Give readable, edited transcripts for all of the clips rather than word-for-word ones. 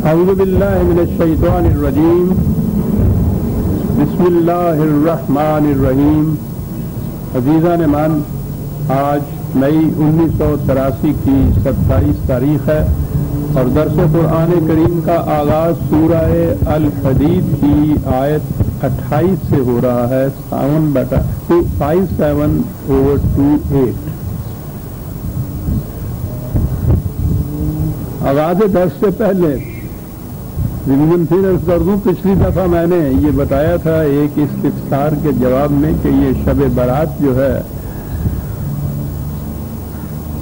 اعوذ باللہ من الشیطان الرجیم بسم اللہ الرحمن الرحیم. عزیزان مان، آج مئی 1983 کی 27 تاریخ ہے اور درس قرآن کریم کا آغاز سورہ الحدید کی آیت 28 سے ہو رہا ہے. 57/28. آغاز درس سے پہلے ضمن پھر عرض کر دوں، پچھلی دفعہ میں نے یہ بتایا تھا ایک استفسار کے جواب میں کہ یہ شب برات جو ہے،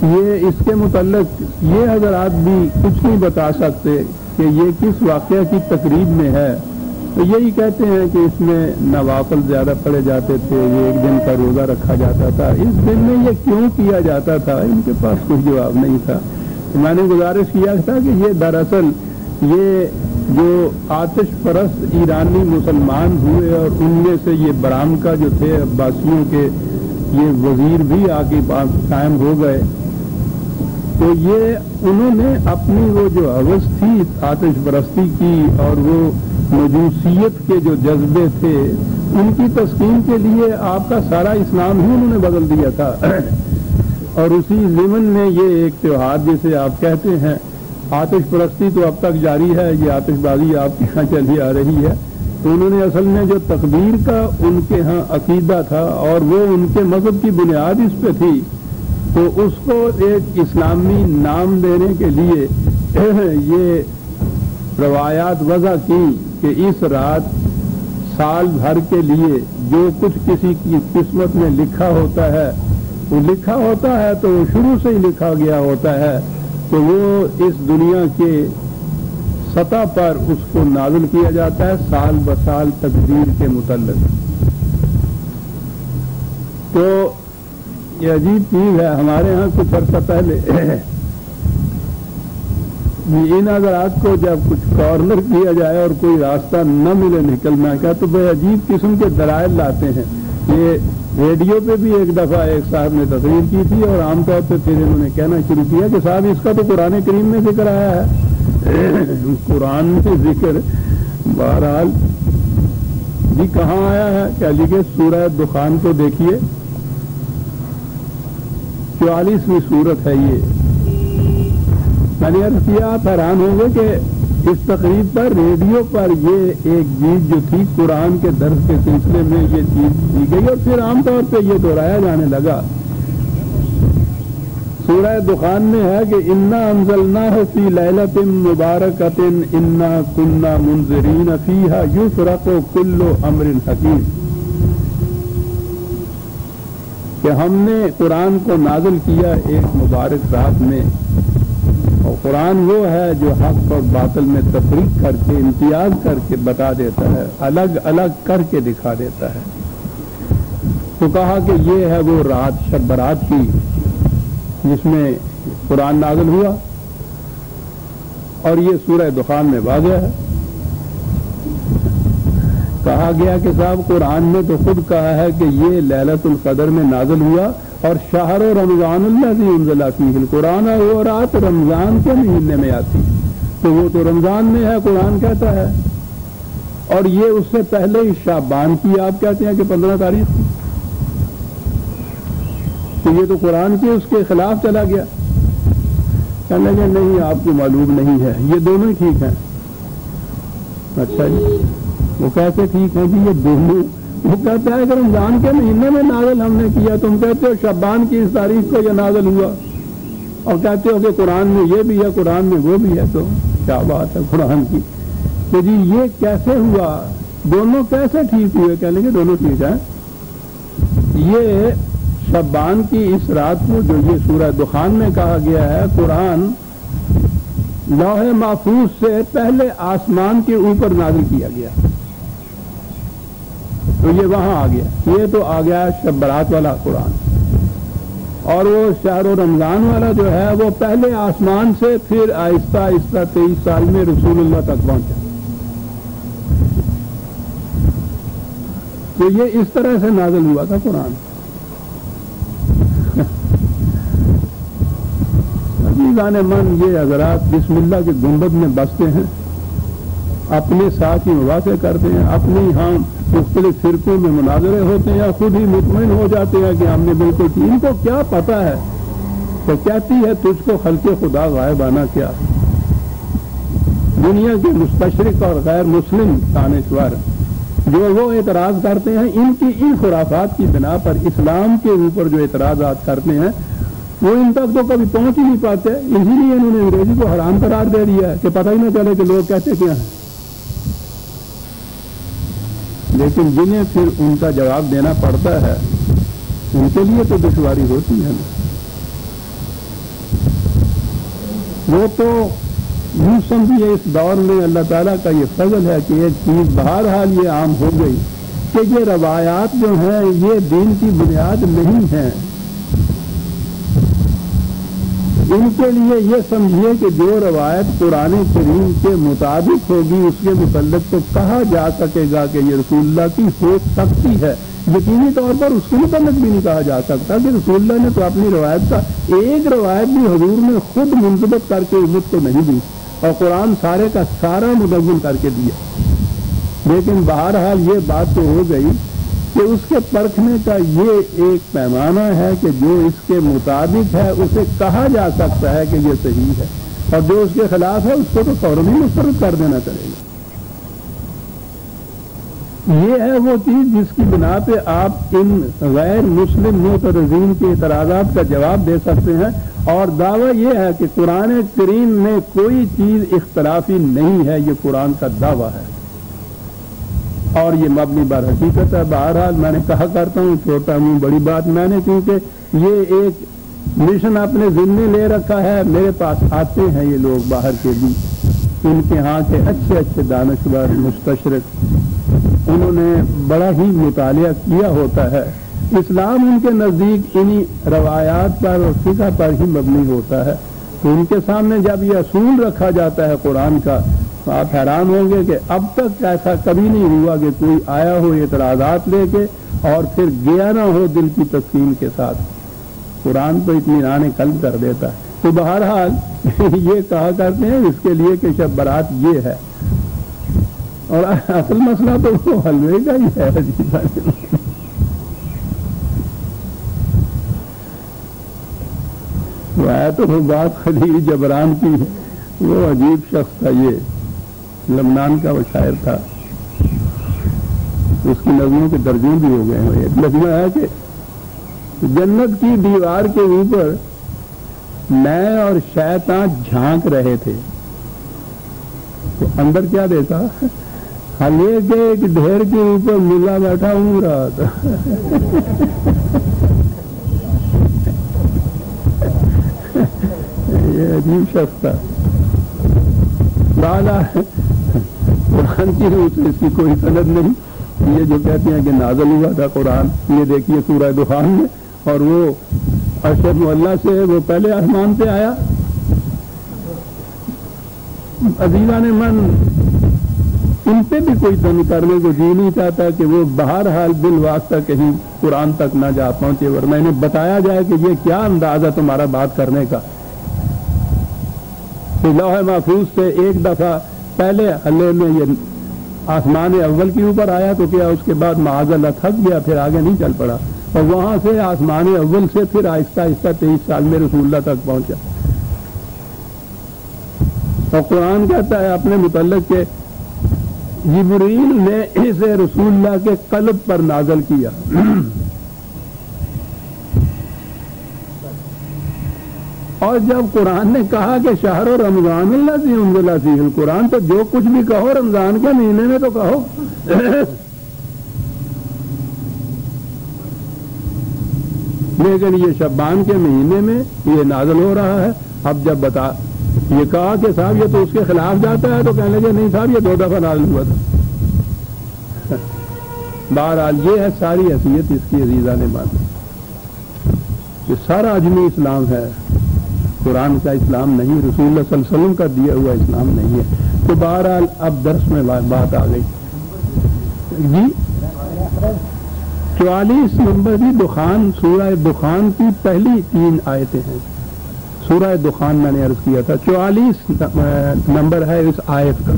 یہ اس کے متعلق یہ حضرات بھی کچھ نہیں بتا سکتے کہ یہ کس واقعہ کی تقریب میں ہے. تو یہی کہتے ہیں کہ اس میں نوافل زیادہ پڑے جاتے تھے، یہ ایک دن کا روزہ رکھا جاتا تھا. اس دن میں یہ کیوں کیا جاتا تھا، ان کے پاس کوئی جواب نہیں تھا. میں نے گزارش کیا تھا کہ یہ دراصل یہ جو آتش پرست ایرانی مسلمان ہوئے اور ان میں سے یہ برام کا جو تھے عباسیوں کے یہ وزیر بھی آ کے قائم ہو گئے، تو یہ انہوں نے اپنی وہ جو ہوس تھی آتش پرستی کی اور وہ مجوسیت کے جو جذبے تھے ان کی تسکین کے لیے آپ کا سارا اسلام ہی انہوں نے بدل دیا تھا. اور اسی ضمن میں یہ ایک تہوار جسے آپ کہتے ہیں، آتش پرستی تو اب تک جاری ہے، یہ آتش بازی آپ کے ہاں چلی آ رہی ہے. تو انہوں نے اصل میں جو تقدیر کا ان کے ہاں عقیدہ تھا اور وہ ان کے مذہب کی بنیاد اس پہ تھی، تو اس کو ایک اسلامی نام دینے کے لیے یہ روایات وضع کی کہ اس رات سال بھر کے لیے جو کچھ کسی کی قسمت میں لکھا ہوتا ہے وہ لکھا ہوتا ہے، تو وہ شروع سے ہی لکھا گیا ہوتا ہے، تو وہ اس دنیا کے سطح پر اس کو نازل کیا جاتا ہے سال بسال تقدیر کے متعلق. تو یہ عجیب چیز ہے. ہمارے ہاں کچھ عرصہ پہلے ان حضرات کو جب کچھ کارنر کیا جائے اور کوئی راستہ نہ ملے نکلنا کا، تو بڑے عجیب قسم کے دلائل لاتے ہیں. یہ ریڈیو پہ بھی ایک دفعہ ایک صاحب نے تقریر کی تھی اور عام طور پہ پھر انہوں نے کہنا شروع کیا کہ صاحب اس کا تو قرآن کریم میں ذکر آیا ہے. قرآن میں ذکر بہرحال جی کہاں آیا ہے؟ کیا لکھے سورہ دخان کو دیکھیے، 44ویں سورت ہے یہ. میں نے عرض کیا آپ حیران ہوں گے کہ اس تقریب پر ریڈیو پر یہ ایک چیز جو تھی قرآن کے درس کے سلسلے میں یہ چیز دی گئی اور پھر عام طور پہ یہ دہرایا جانے لگا. سورہ دخان میں ہے کہ انا انزلناہ فی لیلۃ مبارکۃ انا کنا منذرین فیہا یفرق کل امر حکیم، کہ ہم نے قرآن کو نازل کیا ایک مبارک رات میں. اور قرآن وہ ہے جو حق اور باطل میں تفریق کر کے امتیاز کر کے بتا دیتا ہے، الگ الگ کر کے دکھا دیتا ہے. تو کہا کہ یہ ہے وہ رات شب برات کی جس میں قرآن نازل ہوا، اور یہ سورہ دخان میں واضح ہے. کہا گیا کہ صاحب قرآن نے تو خود کہا ہے کہ یہ لیلۃ القدر میں نازل ہوا، اور شہر رمضان الذی انزل فیہ القرآن، وہ رات رمضان کے مہینے میں آتی، تو وہ تو رمضان میں ہے قرآن کہتا ہے. اور یہ اس سے پہلے ہی شعبان کی آپ کہتے ہیں کہ 15 تاریخ تھی، تو یہ تو قرآن کے اس کے خلاف چلا گیا. کہنے لگے نہیں آپ کو معلوم نہیں ہے، یہ دونوں ٹھیک ہیں. اچھا جی، وہ کیسے ٹھیک ہیں جی؟ یہ دونوں، وہ کہتا ہے کہ رمضان کے مہینے میں نازل ہم نے کیا، تم کہتے ہو شعبان کی اس تاریخ کو یہ نازل ہوا، اور کہتے ہو کہ قرآن میں یہ بھی ہے قرآن میں وہ بھی ہے. تو کیا بات ہے قرآن کی؟ تو جی یہ کیسے ہوا؟ دونوں کیسے ٹھیک ہوئے؟ کہہ لیں گے دونوں ٹھیک ہیں. یہ شعبان کی اس رات کو جو یہ سورہ دخان میں کہا گیا ہے، قرآن لوح محفوظ سے پہلے آسمان کے اوپر نازل کیا گیا، تو یہ وہاں آ گیا. یہ تو آ گیا شب برات والا قرآن، اور وہ شہر و رمضان والا جو ہے وہ پہلے آسمان سے پھر آہستہ آہستہ 23 سال میں رسول اللہ تک پہنچا. تو یہ اس طرح سے نازل ہوا تھا قرآن. عزیزان من، یہ حضرات بسم اللہ کے گنبد میں بستے ہیں اپنے ساتھ ہی مباحثے کرتے ہیں، اپنے یہاں مختلف فرقوں میں مناظرے ہوتے ہیں، یا خود ہی مطمئن ہو جاتے ہیں کہ ہم نے بالکل کی. ان کو کیا پتا ہے تو کہتی ہے تجھ کو خلق خدا غائبانہ کیا. دنیا کے مستشرق اور غیر مسلم دانشور جو وہ اعتراض کرتے ہیں ان کی ان خرافات کی بنا پر، اسلام کے اوپر جو اعتراضات کرتے ہیں وہ ان تک تو کبھی پہنچ ہی نہیں پاتے. اسی لیے انہوں نے انگریزی کو حرام قرار دے دیا ہے کہ پتہ ہی نہ چلے کہ لوگ کہتے کیا ہیں. لیکن جنہیں پھر ان کا جواب دینا پڑتا ہے ان کے لیے تو دشواری ہوتی ہے. وہ تو یوں سمجھیے اس دور میں اللہ تعالیٰ کا یہ فضل ہے کہ ایک چیز بہرحال یہ عام ہو گئی کہ یہ روایات جو ہیں یہ دین کی بنیاد نہیں ہیں. ان کے لیے یہ سمجھیے کہ جو روایت قرآن کریم کے مطابق ہوگی اس کے متعلق تو کہا جا سکے گا کہ یہ رسول اللہ کی ہو سکتی ہے. یقینی طور پر اس کے متعلق بھی نہیں کہا جا سکتا کہ رسول اللہ نے تو اپنی روایت کا ایک روایت بھی حضور نے خود منضبط کر کے امت کو نہیں دی اور قرآن سارے کا سارا مدون کر کے دیا. لیکن بہرحال یہ بات تو ہو گئی کہ اس کے پرکھنے کا یہ ایک پیمانہ ہے کہ جو اس کے مطابق ہے اسے کہا جا سکتا ہے کہ یہ صحیح ہے، اور جو اس کے خلاف ہے اس کو تو فوراً ہی مسترد کر دینا چاہیے گا. یہ ہے وہ چیز جس کی بنا پہ آپ ان غیر مسلم معترضین کے اعتراضات کا جواب دے سکتے ہیں. اور دعویٰ یہ ہے کہ قرآن کریم میں کوئی چیز اختلافی نہیں ہے، یہ قرآن کا دعویٰ ہے اور یہ مبنی بر حقیقت ہے. بہرحال میں نے کہا کرتا ہوں چھوٹا منہ بڑی بات. میں نے کیونکہ یہ ایک مشن اپنے ذمے لے رکھا ہے. میرے پاس آتے ہیں یہ لوگ باہر کے بھی، ان کے ہاں کے اچھے اچھے دانشور مستشرق، انہوں نے بڑا ہی مطالعہ کیا ہوتا ہے. اسلام ان کے نزدیک انہی روایات پر اور فقہ پر ہی مبنی ہوتا ہے. تو ان کے سامنے جب یہ اصول رکھا جاتا ہے قرآن کا تو آپ حیران ہوں گے کہ اب تک ایسا کبھی نہیں ہوا کہ کوئی آیا ہو اعتراضات لے کے اور پھر گیا نہ ہو دل کی تسکین کے ساتھ. قرآن تو اطمینان قلب کر دیتا ہے. تو بہرحال یہ کہا کرتے ہیں اس کے لیے کہ شب برات یہ ہے، اور اصل مسئلہ تو وہ حلوے کا ہی ہے. تو وہ بات خلیل جبران کی، وہ عجیب شخص تھا، یہ لبنان کا وہ شاعر تھا، اس کی نظموں کے درجے بھی ہو گئے ہیں. ایک لفظ ہے کہ جنت کی دیوار کے اوپر میں اور شیطان جھانک رہے تھے تو اندر کیا دیکھا؟ حلوے کے ایک ڈھیر کے اوپر ملا بیٹھا ہوں رہا تھا. یہ عجیب شخص تھا. بالا قرآن کی روح سے اس کی کوئی سند نہیں. یہ جو کہتے ہیں کہ نازل ہوا تھا قرآن، یہ دیکھیے سورہ دخان میں، اور وہ ارشد معلیٰ سے وہ پہلے آسمان پہ آیا. عزیزان من ان پہ بھی کوئی تنگ کرنے کو جی نہیں چاہتا کہ وہ بہرحال بالواسطہ کہیں قرآن تک نہ جا پہنچے، ورنہ انہیں بتایا جائے کہ یہ کیا انداز ہے تمہارا بات کرنے کا. لوح محفوظ سے ایک دفعہ پہلے حلے میں یہ آسمان اول کے اوپر آیا تو کیا اس کے بعد معاذ اللہ تھک گیا، پھر آگے نہیں چل پڑا، اور وہاں سے آسمان اول سے پھر آہستہ آہستہ 23 سال میں رسول اللہ تک پہنچا. اور قرآن کہتا ہے اپنے متعلق کہ جبریل نے اسے رسول اللہ کے قلب پر نازل کیا. اور جب قرآن نے کہا کہ شہر و رمضان الذی انزل فیہ القرآن، تو جو کچھ بھی کہو رمضان کے مہینے میں تو کہو. لیکن یہ شعبان کے مہینے میں یہ نازل ہو رہا ہے. اب جب یہ کہا کہ صاحب یہ تو اس کے خلاف جاتا ہے تو کہنے لگے نہیں صاحب یہ 2 دفعہ نازل ہوا تھا. بہرحال یہ ہے ساری حیثیت اس کی عزیزان مان. یہ سارا اجمی اسلام ہے، قرآن کا اسلام نہیں، رسول اللہ صلی اللہ علیہ وسلم کا دیا ہوا اسلام نہیں ہے. تو بہرحال اب درس میں بات آ گئی جی. 44 نمبر کی دخان، سورہ دخان کی پہلی 3 آیتیں ہیں. سورہ دخان میں نے عرض کیا تھا 44 نمبر ہے اس آیت کا.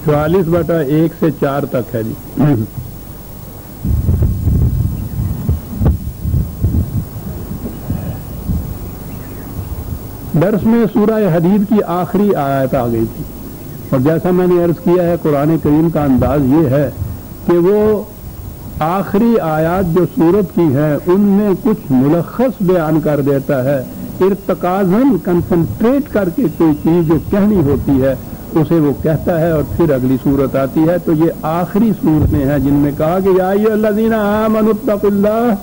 44/1 سے 4 تک ہے جی. درس میں سورہ حدید کی آخری آیت آ گئی تھی، اور جیسا میں نے عرض کیا ہے قرآن کریم کا انداز یہ ہے کہ وہ آخری آیات جو سورت کی ہیں ان میں کچھ ملخص بیان کر دیتا ہے، ارتکازاً کنسنٹریٹ کر کے کوئی چیز جو کہنی ہوتی ہے اسے وہ کہتا ہے، اور پھر اگلی سورت آتی ہے. تو یہ آخری سورتیں ہیں جن میں کہا کہ یا ایھا الذین آمنوا اتقوا اللہ،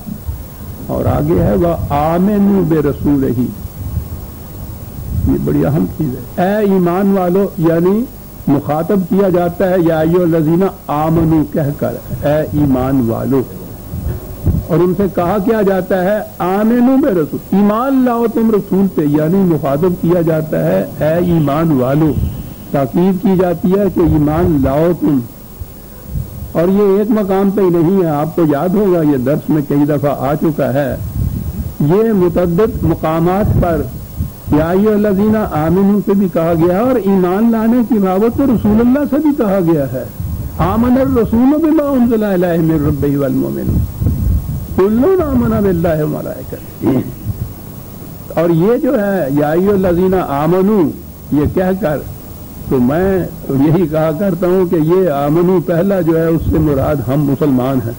اور آگے ہے وآمنوا برسولہ. یہ بڑی اہم چیز ہے. اے ایمان والو، یعنی مخاطب کیا جاتا ہے یا ایھا الذین آمنوا کہہ کر، اے ایمان والو، اور ان سے کہا کیا جاتا ہے آمنوا برسول، ایمان لاؤ تم رسول پہ، یعنی مخاطب کیا جاتا ہے اے ایمان والو، تاکید کی جاتی ہے کہ ایمان لاؤ تم. اور یہ ایک مقام پہ ہی نہیں ہے، آپ کو یاد ہوگا یہ درس میں کئی دفعہ آ چکا ہے، یہ متعدد مقامات پر یا ایھا الذین آمنوا سے بھی کہا گیا اور ایمان لانے کی بابت تو رسول اللہ سے بھی کہا گیا ہے. آمن الرسول بما انزل الیہ من ربہ والمؤمنون کل آمن باللہ وملائکتہ. اور یہ جو ہے یا ایھا الذین آمنوا یہ کہہ کر تو میں یہی کہا کرتا ہوں کہ یہ آمنو پہلا جو ہے اس سے مراد ہم مسلمان ہیں،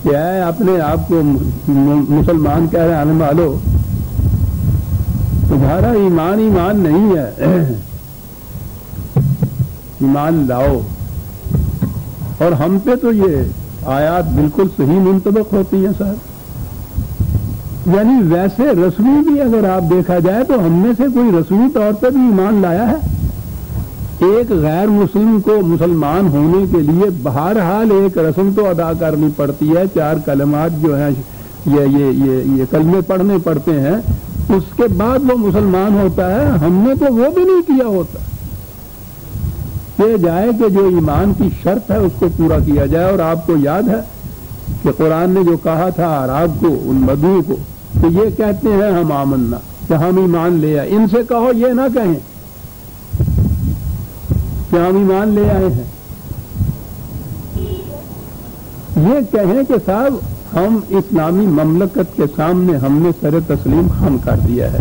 کہ اے اپنے آپ کو مسلمان کہہ رہے آنے والو، تمہارا ایمان نہیں ہے، ایمان لاؤ. اور ہم پہ تو یہ آیات بالکل صحیح منطبق ہوتی ہیں صاحب. یعنی ویسے رسمی بھی اگر آپ دیکھا جائے تو ہم میں سے کوئی رسمی طور پہ بھی ایمان لایا ہے. ایک غیر مسلم کو مسلمان ہونے کے لیے بہرحال ایک رسم تو ادا کرنی پڑتی ہے، 4 کلمات جو ہیں یہ کلمے پڑھنے پڑتے ہیں، اس کے بعد وہ مسلمان ہوتا ہے. ہم نے تو وہ بھی نہیں کیا ہوتا. یہ جائے کہ جو ایمان کی شرط ہے اس کو پورا کیا جائے. اور آپ کو یاد ہے کہ قرآن نے جو کہا تھا اعراب کو، ان بدوؤں کو، کہ یہ کہتے ہیں ہم آمنا، کہ ہم ایمان لے آئے. ان سے کہو یہ نہ کہیں کہ ہم ایمان لے آئے ہیں، یہ کہیں کہ صاحب ہم اسلامی مملکت کے سامنے ہم نے سر تسلیم خم کر دیا ہے.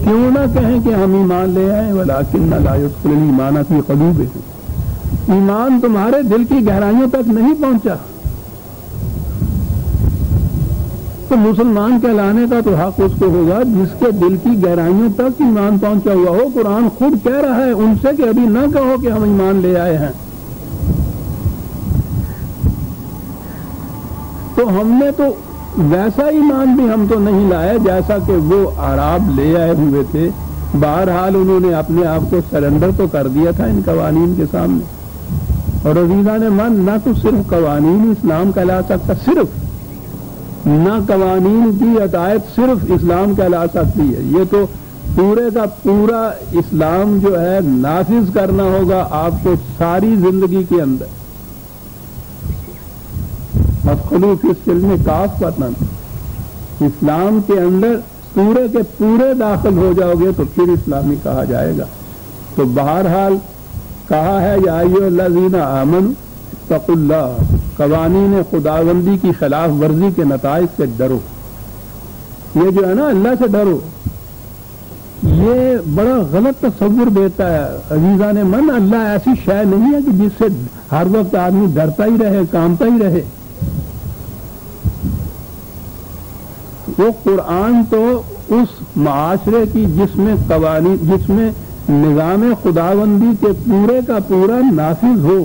کیوں نہ کہیں کہ ہم ایمان لے آئے ولکن لا يدخل الایمان فی قلوبکم، ایمان تمہارے دل کی گہرائیوں تک نہیں پہنچا. تو مسلمان کہلانے کا تو حق اس کو ہوگا جس کے دل کی گہرائیوں تک ایمان پہنچا ہوا ہو. قرآن خود کہہ رہا ہے ان سے کہ ابھی نہ کہو کہ ہم ایمان لے آئے ہیں. تو ہم نے تو ویسا ایمان بھی ہم تو نہیں لائے جیسا کہ وہ اعراب لے آئے ہوئے تھے. بہرحال انہوں نے اپنے آپ کو سرنڈر تو کر دیا تھا ان قوانین کے سامنے. اور عزیزان من، نہ تو صرف قوانین اسلام کہلا سکتا، صرف نہ قوانین کی عطایت صرف اسلام کہلا سکتی ہے. یہ تو پورے کا پورا اسلام جو ہے نافذ کرنا ہوگا آپ کو ساری زندگی کے اندر. مدخلو فی السلم کافۃ، اسلام کے اندر پورے کے پورے داخل ہو جاؤ گے تو پھر اسلامی کہا جائے گا. تو بہرحال کہا ہے یا ایھا الذین آمنوا اتقوا اللہ، قوانین خداوندی کی خلاف ورزی کے نتائج سے ڈرو. یہ جو ہے نا اللہ سے ڈرو، یہ بڑا غلط تصور دیتا ہے. عزیزان من، اللہ ایسی شے نہیں ہے کہ جس سے ہر وقت آدمی ڈرتا ہی رہے، کانپتا ہی رہے. وہ قرآن تو اس معاشرے کی جس میں قوانین، جس میں نظام خداوندی کے پورے کا پورا نافذ ہو،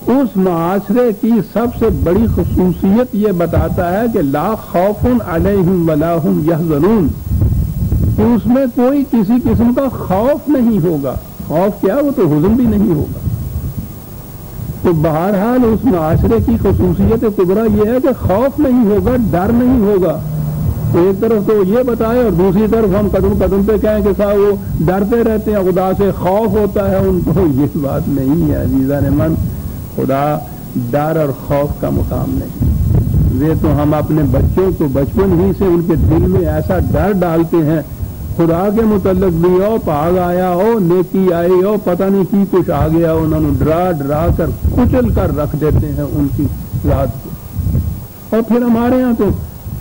اس معاشرے کی سب سے بڑی خصوصیت یہ بتاتا ہے کہ لا خوف علیہم ولا ہم یحزنون، کہ اس میں کوئی کسی قسم کا خوف نہیں ہوگا. خوف کیا، وہ تو حزن بھی نہیں ہوگا. تو بہرحال اس معاشرے کی خصوصیت کبریٰ یہ ہے کہ خوف نہیں ہوگا، ڈر نہیں ہوگا. تو ایک طرف تو یہ بتائے اور دوسری طرف ہم قدم قدم پہ کہیں کہ صاحب وہ ڈرتے رہتے ہیں، خدا سے خوف ہوتا ہے ان کو. یہ بات نہیں ہے عزیزان من، خدا ڈر اور خوف کا مقام نہیں. یہ تو ہم اپنے بچوں کو بچپن ہی سے ان کے دل میں ایسا ڈر ڈالتے ہیں خدا کے متعلق بھی او پاگ آیا او نیکی آئی او پتہ نہیں کی کچھ آ گیا، انہوں نے ڈرا ڈرا کر کچل کر رکھ دیتے ہیں ان کی ذات کو۔ اور پھر ہمارے یہاں تو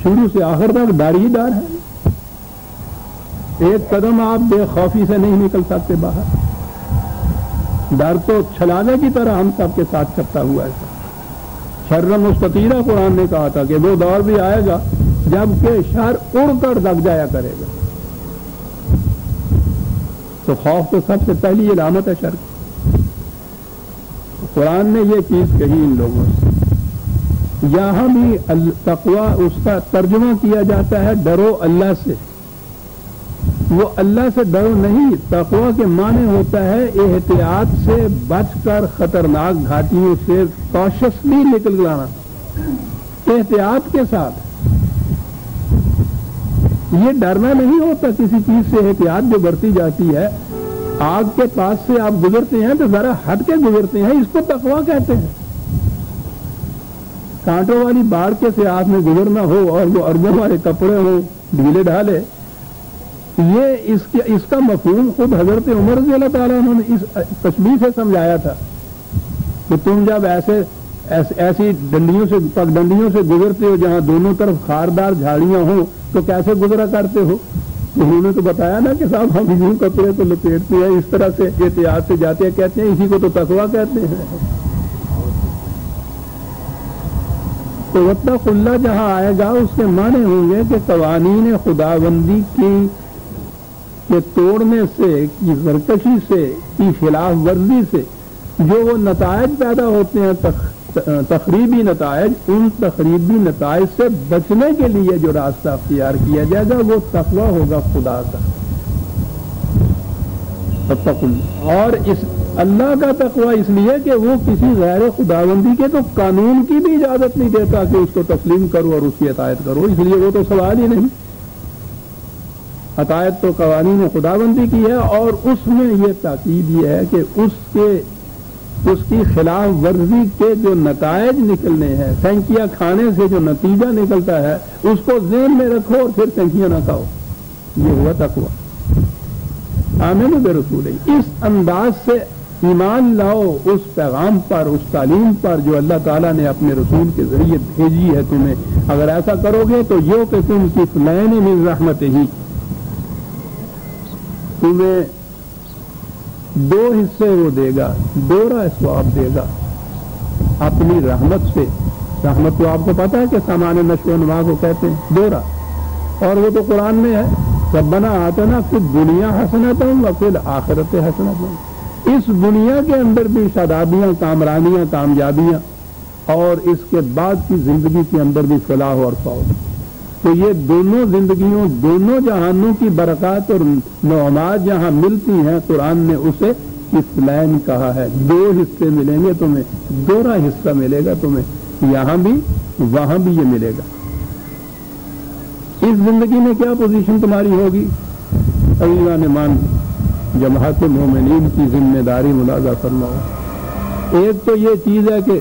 شروع سے آخر تک ڈر ہی ڈر ہے، ایک قدم آپ بے خوفی سے نہیں نکل سکتے باہر، ڈر تو چھلانے کی طرح ہم سب کے ساتھ چپتا ہوا ہے۔ شر مستطیرہ قرآن نے کہا تھا کہ وہ دور بھی آئے گا جب کہ شر اڑ کر لگ جایا کرے گا، تو خوف تو سب سے پہلی علامت ہے شر کی۔ قرآن نے یہ چیز کہی ان لوگوں سے۔ یہاں بھی تقویٰ اس کا ترجمہ کیا جاتا ہے ڈرو اللہ سے، وہ اللہ سے ڈرو نہیں، تقویٰ کے معنی ہوتا ہے احتیاط سے بچ کر خطرناک گھاٹیوں سے کاشسلی نکل جانا، احتیاط کے ساتھ۔ یہ ڈرنا نہیں ہوتا کسی چیز سے، احتیاط جو برتی جاتی ہے، آگ کے پاس سے آپ گزرتے ہیں تو ذرا ہٹ کے گزرتے ہیں، اس کو تقویٰ کہتے ہیں۔ کانٹوں والی باڑ کے سے آپ میں گزرنا ہو اور وہ ارجوں والے کپڑے ہوں ڈھیلے ڈھالے، یہ اس کا مفہوم خود حضرت عمر رضی اللہ تعالیٰ انہوں نے اس تشبیہ سے سمجھایا تھا کہ تم جب ایسی ڈنڈیوں سے پگ ڈنڈیوں سے گزرتے ہو جہاں دونوں طرف خاردار جھاڑیاں ہوں تو کیسے گزرا کرتے ہو؟ انہوں نے تو بتایا نا کہ صاحب ہم یوں کپڑے کو لپیٹتے ہیں، اس طرح سے احتیاط سے جاتے ہیں، کہتے ہیں اسی کو تو تقویٰ کہتے ہیں۔ تو واتق اللہ جہاں آئے گا اس کے معنی ہوں گے کہ قوانین خداوندی کے توڑنے سے، کی سرکشی سے، کی خلاف ورزی سے جو وہ نتائج پیدا ہوتے ہیں، تخریبی نتائج، ان تخریبی نتائج سے بچنے کے لیے جو راستہ اختیار کیا جائے گا وہ تقویٰ ہوگا خدا کا۔ اور اس اللہ کا تقویٰ اس لیے کہ وہ کسی غیر خداوندی کے تو قانون کی بھی اجازت نہیں دیتا کہ اس کو تسلیم کرو اور اس کی اطاعت کرو، اس لیے وہ تو سوال ہی نہیں۔ اطاعت تو قوانین خداوندی کی ہے، اور اس میں یہ تاکید یہ ہے کہ اس کی خلاف ورزی کے جو نتائج نکلنے ہیں، سینکیاں کھانے سے جو نتیجہ نکلتا ہے اس کو ذہن میں رکھو اور پھر سینکیاں نہ کھاؤ، یہ ہوا تقویٰ۔ آمنوا برسول، اس انداز سے ایمان لاؤ اس پیغام پر، اس تعلیم پر جو اللہ تعالیٰ نے اپنے رسول کے ذریعے بھیجی ہے تمہیں۔ اگر ایسا کرو گے تو یو کہ تم کفلین من رحمتہ، تمہیں دو حصے وہ دے گا، دوہرا ثواب دے گا اپنی رحمت سے۔ رحمت تو آپ کو پتا ہے کہ سامان نشو و نما کو کہتے ہیں دوہرا، اور وہ تو قرآن میں ہے، ربنا آتنا فی الدنیا حسنۃ وفی الآخرۃ حسنۃ۔ اس دنیا کے اندر بھی شادابیاں، کامرانیاں، کامیابیاں، اور اس کے بعد کی زندگی کے اندر بھی فلاح اور فوز۔ تو یہ دونوں زندگیوں، دونوں جہانوں کی برکات اور نعمات جہاں ملتی ہیں، قرآن نے اسے کفلین کہا ہے، دو حصے ملیں گے تمہیں، دوہرا حصہ ملے گا تمہیں، یہاں بھی وہاں بھی یہ ملے گا۔ اس زندگی میں کیا پوزیشن تمہاری ہوگی؟ عزیزان مان، جماعت مومنین کی ذمہ داری ملاحظہ فرماؤ۔ ایک تو یہ چیز ہے کہ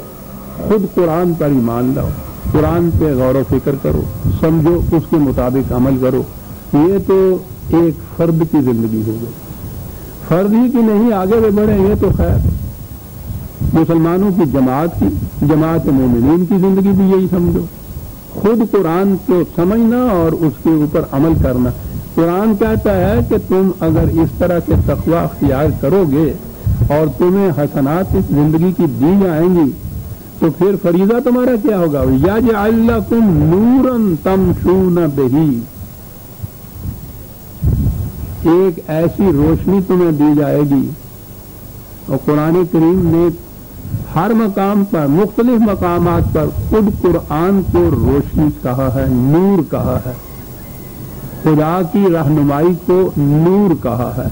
خود قرآن پر ایمان لاؤ، قرآن پہ غور و فکر کرو، سمجھو، اس کے مطابق عمل کرو۔ یہ تو ایک فرد کی زندگی ہو گئی، فرد ہی کی نہیں، آگے بھی بڑھیں یہ تو خیر مسلمانوں کی جماعت کی، جماعت مومنین کی زندگی بھی یہی سمجھو، خود قرآن کو سمجھنا اور اس کے اوپر عمل کرنا۔ قرآن کہتا ہے کہ تم اگر اس طرح کے تقویٰ اختیار کرو گے اور تمہیں حسنات اس زندگی کی دی جائیں گی تو پھر فریضہ تمہارا کیا ہوگا؟ یجعل لکم نورا تمشون بہ، ایک ایسی روشنی تمہیں دی جائے گی۔ اور قرآن کریم نے ہر مقام پر، مختلف مقامات پر خود قرآن کو روشنی کہا ہے، نور کہا ہے، خدا کی رہنمائی کو نور کہا ہے،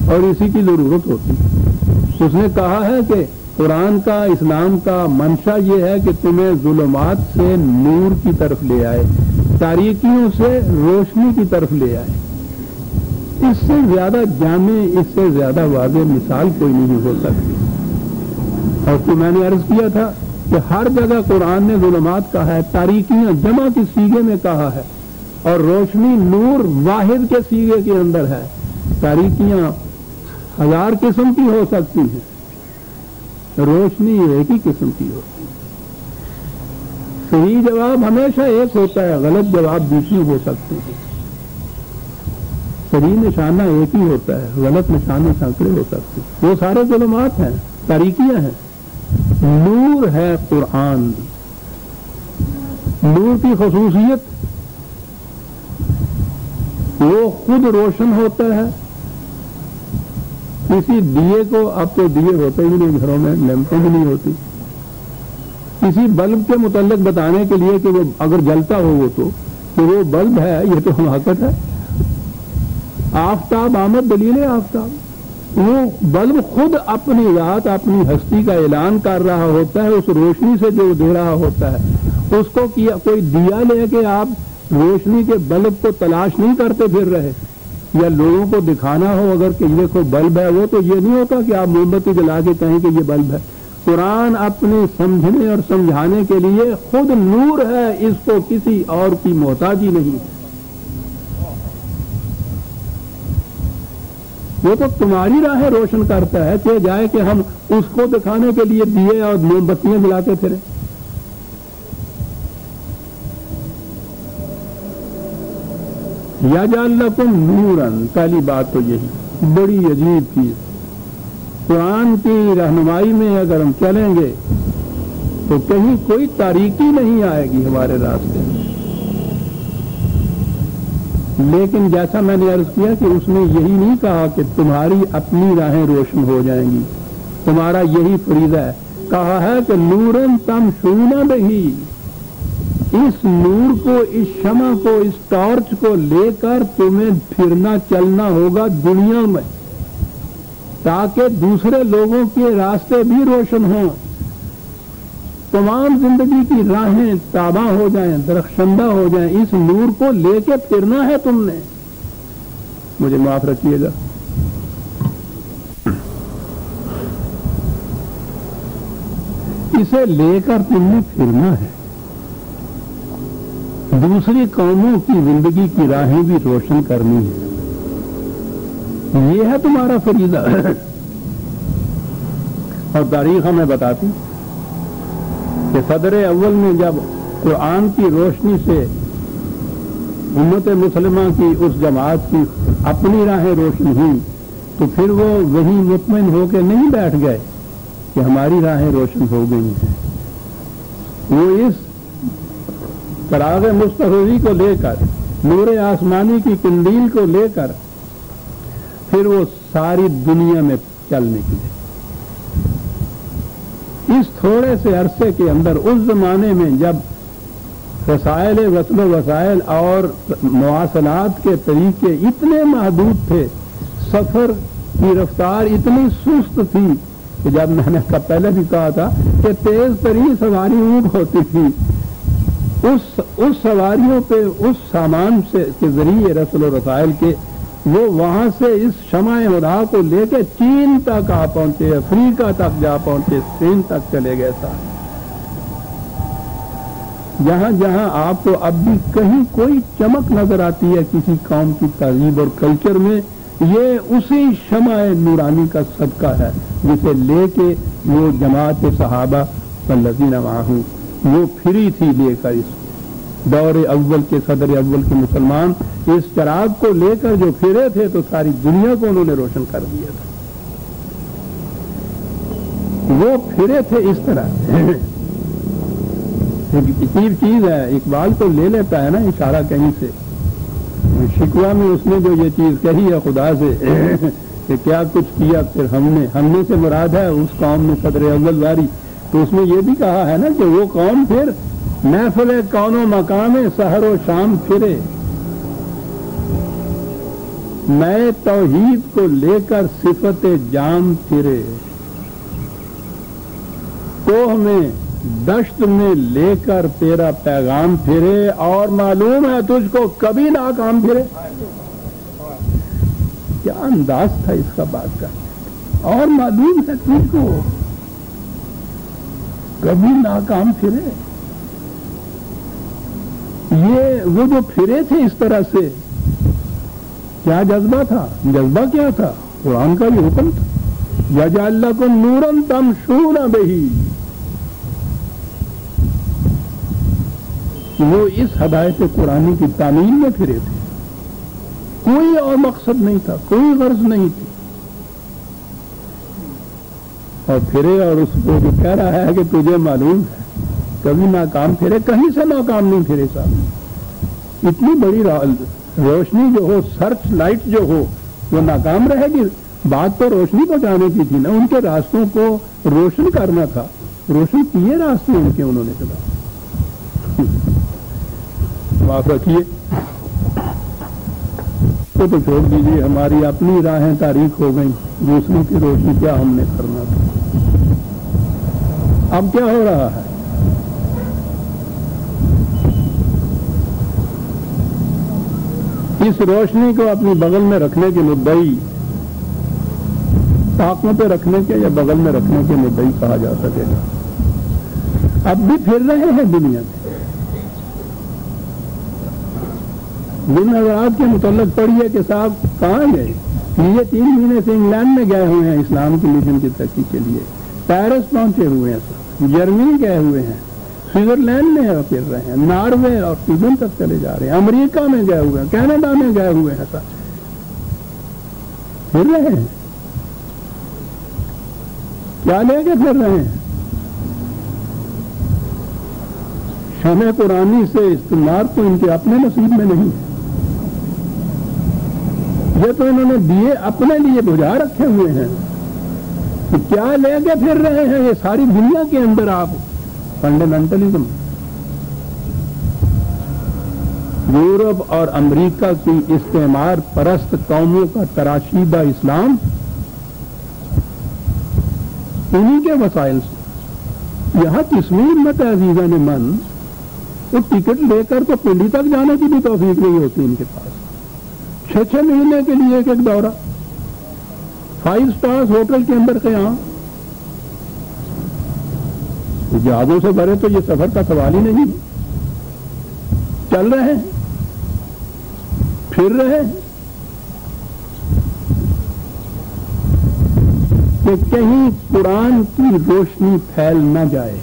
اور اسی کی ضرورت ہوتی ہے۔ اس نے کہا ہے کہ قرآن کا، اسلام کا منشا یہ ہے کہ تمہیں ظلمات سے نور کی طرف لے آئے، تاریکیوں سے روشنی کی طرف لے آئے۔ اس سے زیادہ جامع، اس سے زیادہ واضح مثال کوئی نہیں ہو سکتی۔ اور تو میں نے عرض کیا تھا کہ ہر جگہ قرآن نے ظلمات کہا ہے، تاریکیاں جمع کی صیغے میں کہا ہے، اور روشنی نور واحد کے سیغے کے اندر ہے. تاریکیاں 1000 قسم کی ہو سکتی ہیں, روشنی ایک ہی قسم کی ہوتی ہے. صحیح جواب ہمیشہ ایک ہوتا ہے, غلط جواب دوسری ہو سکتے ہیں. صحیح نشانہ ایک ہی ہوتا ہے, غلط نشانے سینکڑے ہو سکتے ہیں. وہ سارے ظلمات ہیں, تاریکیاں ہیں. نور ہے قرآن. نور کی خصوصیت وہ خود روشن ہوتا ہے. کسی دیے کو, اب تو دیے ہوتے ہی نہیں گھروں میں, لیمپیں بھی نہیں ہوتی. کسی بلب کے متعلق بتانے کے لیے کہ وہ اگر جلتا ہو وہ تو کہ وہ بلب ہے, یہ تو حماقت ہے. آفتاب آمد دلیل آفتاب, وہ بلب خود اپنی ذات اپنی ہستی کا اعلان کر رہا ہوتا ہے اس روشنی سے جو دے رہا ہوتا ہے. اس کو کیا کوئی دیا لے کے آپ روشنی کے بلب کو تلاش نہیں کرتے پھر رہے, یا لوگوں کو دکھانا ہو اگر کہ دیکھو بلب ہے, وہ تو یہ نہیں ہوتا کہ آپ موم بتی جلا کے کہیں کہ یہ بلب ہے. قرآن اپنے سمجھنے اور سمجھانے کے لیے خود نور ہے, اس کو کسی اور کی محتاجی نہیں. وہ تو تمہاری راہیں روشن کرتا ہے کہ جائے کہ ہم اس کو دکھانے کے لیے دیے اور موم بتیاں جلاتے پھرے. یجعل لکم نورا, پہلی بات تو یہی بڑی عجیب چیز. قرآن کی رہنمائی میں اگر ہم چلیں گے تو کہیں کوئی تاریکی نہیں آئے گی ہمارے راستے میں. لیکن جیسا میں نے عرض کیا کہ اس نے یہی نہیں کہا کہ تمہاری اپنی راہیں روشن ہو جائیں گی, تمہارا یہی فریضہ ہے. کہا ہے کہ نورن تمشون بہی, اس نور کو, اس شمع کو, اس ٹارچ کو لے کر تمہیں پھرنا چلنا ہوگا دنیا میں, تاکہ دوسرے لوگوں کے راستے بھی روشن ہوں, تمام زندگی کی راہیں تاباں ہو جائیں, درخشندہ ہو جائیں. اس نور کو لے کے پھرنا ہے تم نے. مجھے معاف رکھیے گا, اسے لے کر تم نے پھرنا ہے, دوسری قوموں کی زندگی کی راہیں بھی روشن کرنی ہے. یہ ہے تمہارا فریضہ. اور تاریخ ہمیں بتاتی کہ صدر اول میں جب قرآن کی روشنی سے امت مسلمہ کی اس جماعت کی اپنی راہیں روشن ہوئی تو پھر وہ وہی مطمئن ہو کے نہیں بیٹھ گئے کہ ہماری راہیں روشن ہو گئی ہیں. وہ اس چراغ مستحوذی کو لے کر, نور آسمانی کی قندیل کو لے کر پھر وہ ساری دنیا میں چل نکلے. اس تھوڑے سے عرصے کے اندر, اس زمانے میں جب وسائل وصل و وسائل اور مواصلات کے طریقے اتنے محدود تھے, سفر کی رفتار اتنی سست تھی کہ جب میں نے پہلے بھی کہا تھا کہ تیز ترین سواری اونٹ ہوتی تھی, اس سواریوں پہ اس سامان سے کے ذریعے رسل و رسائل کے وہ وہاں سے اس شمع ہدا کو لے کے چین تک آ پہنچے, افریقہ تک جا پہنچے, اسپین تک چلے گئے. سارے جہاں جہاں آپ کو اب بھی کہیں کوئی چمک نظر آتی ہے کسی قوم کی تہذیب اور کلچر میں, یہ اسی شمع نورانی کا صدقہ ہے جسے لے کے وہ جماعت صحابہ والذین معہ وہ پھری تھی لے کر. اس دور اول کے, صدر اول کے مسلمان اس چراغ کو لے کر جو پھرے تھے تو ساری دنیا کو انہوں نے روشن کر دیا تھا. وہ پھرے تھے اس طرح. ایک عجیب چیز ہے, اقبال تو لے لیتا ہے نا اشارہ کہیں سے. شکوہ میں اس نے جو یہ چیز کہی ہے خدا سے کہ کیا کچھ کیا پھر ہم نے سے مراد ہے اس قوم میں صدر اول واری, تو اس میں یہ بھی کہا ہے نا کہ وہ قوم پھر محفل کون و مقام سحر و شام پھرے, نئے توحید کو لے کر صفت جام پھرے, کوہ میں دشت میں لے کر تیرا پیغام پھرے, اور معلوم ہے تجھ کو کبھی ناکام پھرے. کیا انداز تھا اس کا بات کا, اور معلوم ہے تجھ کو کبھی ناکام پھرے. یہ وہ جو پھرے تھے اس طرح سے، کیا جذبہ تھا؟ جذبہ کیا تھا؟ قرآن کا بھی حکم تھا، یجعل لکم نورا تمشون بہ، وہ اس ہدایت قرآنی کی تعمیل میں پھرے تھے، کوئی اور مقصد نہیں تھا، کوئی غرض نہیں تھی، اور پھرے اور اس کو جو کہہ رہا ہے کہ تجھے معلوم ہے کبھی ناکام پھرے، کہیں سے ناکام نہیں پھرے صاحب، اتنی بڑی روشنی جو ہو، سرچ لائٹ جو ہو، وہ ناکام رہے گی؟ بات تو روشنی پہنچانے کی تھی نا، ان کے راستوں کو روشن کرنا تھا، روشن کیے راستے ان کے انہوں نے چلا، معاف رکھیے تو چھوڑ دیجیے، ہماری اپنی راہیں تاریک ہو گئیں، دوسروں کی روشنی کیا ہم نے کرنا تھا۔ اب کیا ہو رہا ہے؟ اس روشنی کو اپنی بغل میں رکھنے کے مدعی، طاقتوں پہ رکھنے کے یا بغل میں رکھنے کے مدعی کہا جا سکے گا۔ اب بھی پھر رہے ہیں دنیا میں، جن حضرات کے متعلق پڑھیے کہ صاحب کہاں گئے، یہ 3 مہینے سے انگلینڈ میں گئے ہوئے ہیں اسلام کی مشن کی ترقی کے لیے، پیرس پہنچے ہوئے ہیں، جرمنی گئے ہوئے ہیں، سوئٹزرلینڈ میں پھر رہے ہیں، ناروے اور سویڈن تک چلے جا رہے ہیں، امریکہ میں گئے ہوئے ہیں، کینیڈا میں گئے ہوئے ہیں، سر پھر رہے ہیں، کیا لے کے پھر رہے ہیں؟ شمع قرآنی سے استعمال تو ان کے اپنے نصیب میں نہیں ہے، یہ تو انہوں نے دیے اپنے لیے بجھا رکھے ہوئے ہیں، کہ کیا لے کے پھر رہے ہیں یہ ساری دنیا کے اندر آپ؟ فنڈامنٹلزم، یورپ اور امریکہ کی استعمار پرست قوموں کا تراشیدہ اسلام، انہی کے وسائل سے یہاں کشمیر میں عزیزان من وہ ٹکٹ لے کر تو پنڈی تک جانے کی بھی توفیق نہیں ہوتی ان کے پاس، 6 مہینے کے لیے ایک دورہ، 5 سٹار ہوٹل کے اندر قیام، جہازوں سے بھرے تو یہ سفر کا سوال ہی نہیں، چل رہے ہیں، پھر رہے ہیں، کہ کہیں قرآن کی روشنی پھیل نہ جائے۔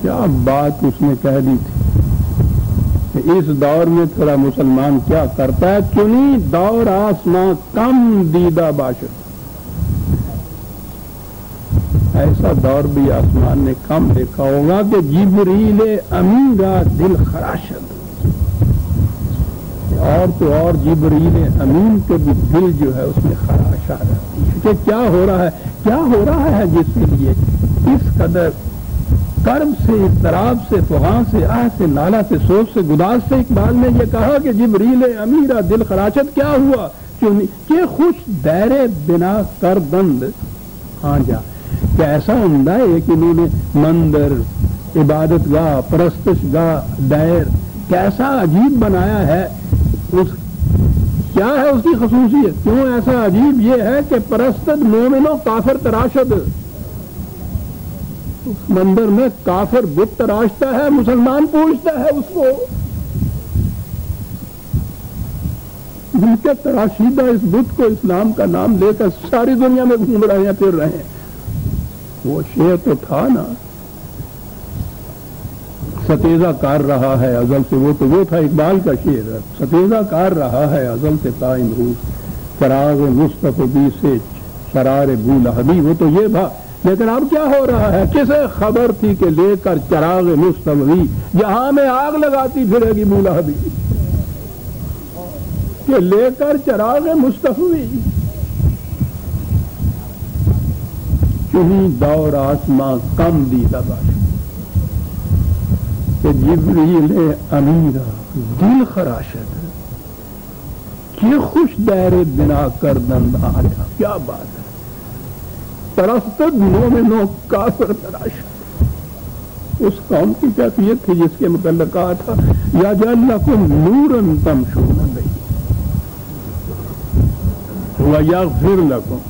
کیا بات اس نے کہہ دی تھی کہ اس دور میں تھوڑا مسلمان کیا کرتا ہے، چنی دور آسماں کم دیدہ باشد، ایسا دور بھی آسمان نے کم دیکھا ہوگا کہ جبریل امین کا دل خراشد، اور تو اور جبریل امین کے بھی دل جو ہے اس میں خراش آ رہتی ہے کہ کیا ہو رہا ہے، کیا ہو رہا ہے، جس کے لیے اس قدر کرب سے، اضطراب سے، فغاں سے، آہ سے، نالہ سے، سوچ سے، گداز سے اقبال نے یہ کہا کہ جبریل امیرا دل خراشد، کیا ہوا کہ خوش دیر بنا کر بند ہاں جا، کہ ایسا عمدہ ہے کہ انہوں نے مندر، عبادت گاہ، پرستش گاہ، دیر کیسا عجیب بنایا ہے، کیا ہے اس کی خصوصیت، کیوں ایسا عجیب؟ یہ ہے کہ پرستد مومن و کافر تراشد، اس مندر میں کافر بت تراشتا ہے، مسلمان پوچھتا ہے اس کو، جن کے تراشیدہ اس بت کو اسلام کا نام لے کر ساری دنیا میں گھوم رہے ہیں، پھر رہے ہیں۔ وہ شعر تو تھا نا، ستیزہ کار رہا ہے ازل سے، وہ تھا اقبال کا شعر، ستیزہ کار رہا ہے ازل سے قائم روح، چراغ مصطفی سے شرار بو لہبی، وہ تو یہ تھا، لیکن اب کیا ہو رہا ہے؟ کسے خبر تھی کہ لے کر چراغ مصطفی جہاں میں آگ لگاتی پھرے گی بو لہبی، کہ لے کر چراغ مصطفی، چنی دور آسماں کم دیدہ باشد، کہ جبریل امیرا دل خراشد، کہ خوش دیر بنا کر دند آیا، کیا بات ہے، پرستد مومنوں کافر تراشد، اس قوم کی کیفیت تھی جس کے متعلق کہا تھا یجعل لکم نورا تمشون بہ ویغفر لکم،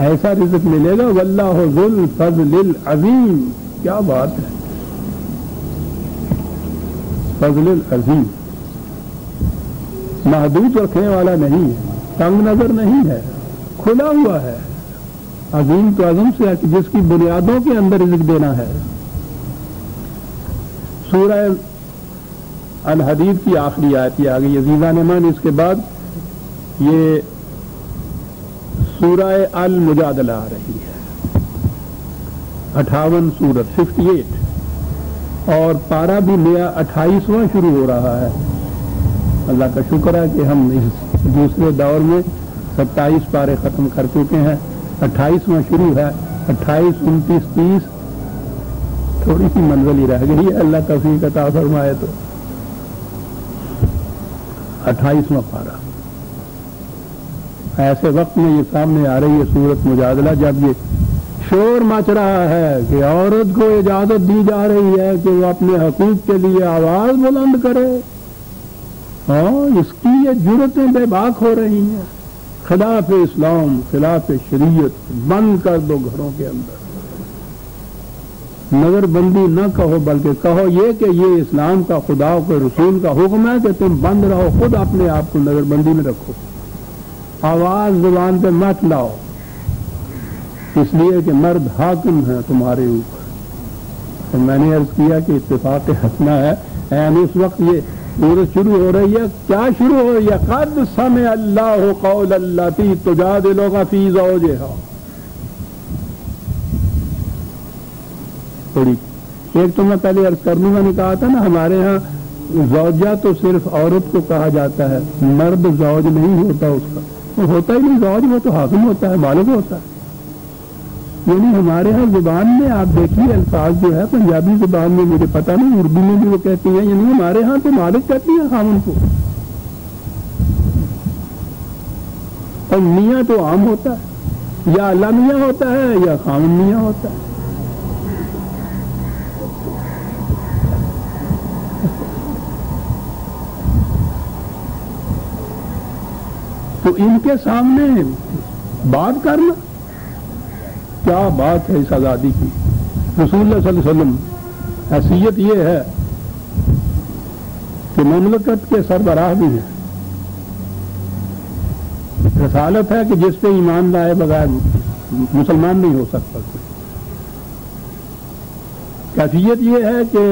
ایسا رزق ملے گا. واللہ ذو الفضل العظیم. کیا بات ہے, فضل العظیم, محدود رکھنے والا نہیں ہے, تنگ نظر نہیں ہے, کھلا ہوا ہے. عظیم تو عظم سے ہے کہ جس کی بنیادوں کے اندر رزق دینا ہے. سورہ الحدید کی آخری آیت یہ آ گئی عزیزان ایمان. اس کے بعد یہ سورہ المجادلہ آ رہی ہے, 58 سورت 58, اور پارہ بھی نیا 28واں شروع ہو رہا ہے. اللہ کا شکر ہے کہ ہم اس دوسرے دور میں 27 پارے ختم کر چکے ہیں. 28واں شروع ہے. 28 29 30 تھوڑی سی منزل ہی رہ گئی ہے. اللہ توفیق عطا فرمائے تو 28واں پارہ. ایسے وقت میں یہ سامنے آ رہی ہے سورت مجادلہ جب یہ شور مچ رہا ہے کہ عورت کو اجازت دی جا رہی ہے کہ وہ اپنے حقوق کے لیے آواز بلند کرے. ہاں, اس کی یہ جرتیں بے باک ہو رہی ہیں. خلاف اسلام, خلاف شریعت, بند کر دو گھروں کے اندر. نظر بندی نہ کہو بلکہ کہو یہ کہ یہ اسلام کا, خدا کے رسول کا حکم ہے کہ تم بند رہو. خود اپنے آپ کو نظر بندی میں رکھو, آواز زبان پہ مت لاؤ, اس لیے کہ مرد حاکم ہیں تمہارے اوپر. تو میں نے عرض کیا کہ اتفاق حسنہ ہے. یعنی اس وقت یہ سورت شروع ہو رہی ہے. کیا شروع ہو رہی ہے؟ قد سمع اللہ قول التی تجادلک فی زوجہا. تھوڑی ایک تو میں پہلے عرض کر دوں گا, نے کہا تھا نا ہمارے ہاں زوجہ تو صرف عورت کو کہا جاتا ہے, مرد زوج نہیں ہوتا. اس کا وہ ہوتا ہی نہیں زوج, وہ تو حاکم ہوتا ہے, مالک ہوتا ہے. یعنی ہمارے ہاں زبان میں آپ دیکھیے الفاظ جو ہے پنجابی زبان میں مجھے پتہ نہیں, اردو میں بھی وہ کہتی ہیں, یعنی ہمارے ہاں تو مالک کہتی ہیں خامن کو, اور میاں تو عام ہوتا ہے, یا اللہ میاں ہوتا ہے یا خامن میاں ہوتا ہے. تو ان کے سامنے بات کرنا کیا بات ہے اس آزادی کی. رسول اللہ صلی اللہ علیہ وسلم حیثیت یہ ہے کہ مملکت کے سربراہ بھی ہیں. رسالت ہے کہ جس پہ ایمان لائے بغیر مسلمان نہیں ہو سکتا. کیفیت یہ ہے کہ